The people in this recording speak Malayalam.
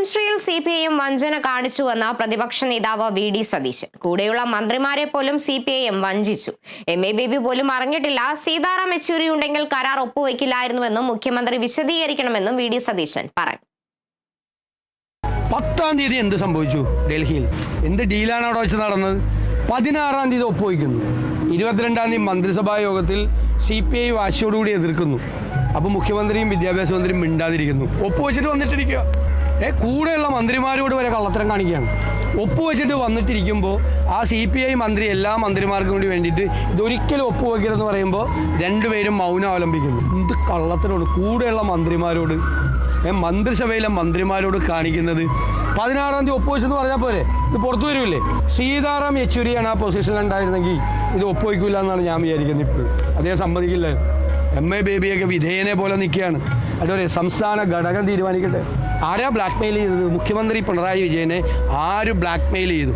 കെമിസ്ട്രിയിൽ CPIM വഞ്ചന കാണിച്ചുവെന്ന പ്രതിപക്ഷ നേതാവ് VD സതീശൻ. കൂടെയുള്ള മന്ത്രിമാരെ പോലും CPIM വഞ്ചിച്ചു. MA ബേബി പോലും അറിഞ്ഞിട്ടില്ല. സീതാറാം യെച്ചൂരി ഉണ്ടെങ്കിൽ കരാർ ഒപ്പുവെക്കില്ലായിരുന്നുവെന്നും മുഖ്യമന്ത്രി വിശദീകരിക്കണമെന്നും VD സതീശൻ പറഞ്ഞു. 10-ാം തീയതി എന്ത് സംഭവിച്ചു? ഡൽഹിയിൽ എന്ത് ഡീലാണ് അവിടെ വെച്ച് നടന്നത്? 16-ാം തീയതി ഒപ്പുവയ്ക്കുന്നു. 22-ാം തീയതി മന്ത്രിസഭാ യോഗത്തിൽ CPI വാശിയോടുകൂടി എതിർക്കുന്നു. അപ്പോൾ മുഖ്യമന്ത്രിയും വിദ്യാഭ്യാസ മന്ത്രിയും മിണ്ടാതിരിക്കുന്നു. ഒപ്പുവെച്ചിട്ട് വന്നിട്ടിരിക്കുക. കൂടെയുള്ള മന്ത്രിമാരോട് വരെ കള്ളത്തരം കാണിക്കുകയാണ്. ഒപ്പുവെച്ചിട്ട് വന്നിട്ടിരിക്കുമ്പോൾ ആ CPI മന്ത്രി എല്ലാ മന്ത്രിമാർക്കും കൂടി വേണ്ടിയിട്ട് ഇതൊരിക്കലും ഒപ്പുവെക്കരുതെന്ന് പറയുമ്പോൾ രണ്ടുപേരും മൗനം അവലംബിക്കുന്നു. എന്ത് കള്ളത്തരമാണ് കൂടെയുള്ള മന്ത്രിമാരോട്, മന്ത്രിസഭയിലെ മന്ത്രിമാരോട് കാണിക്കുന്നത്. 16-ാം തീയതി ഒപ്പുവെച്ചെന്ന് പറഞ്ഞാൽ പോരെ, ഇത് പുറത്തു വരില്ലേ? സീതാറാം യെച്ചൂരിയാണ് ആ പൊസിഷനിലുണ്ടായിരുന്നെങ്കിൽ ഇത് ഒപ്പുവയ്ക്കില്ല എന്നാണ് ഞാൻ വിചാരിക്കുന്നത്. ഇപ്പോൾ അദ്ദേഹം സമ്മതിക്കില്ല. MA ബേബിയൊക്കെ വിധേയനെ പോലെ നിൽക്കുകയാണ്. അതുപോലെ സംസ്ഥാന ഘടകം തീരുമാനിക്കട്ടെ. ആരാ ബ്ലാക്ക് മെയിൽ ചെയ്തത്? മുഖ്യമന്ത്രി പിണറായി വിജയനെ ആര് ബ്ലാക്ക് മെയിൽ ചെയ്തു?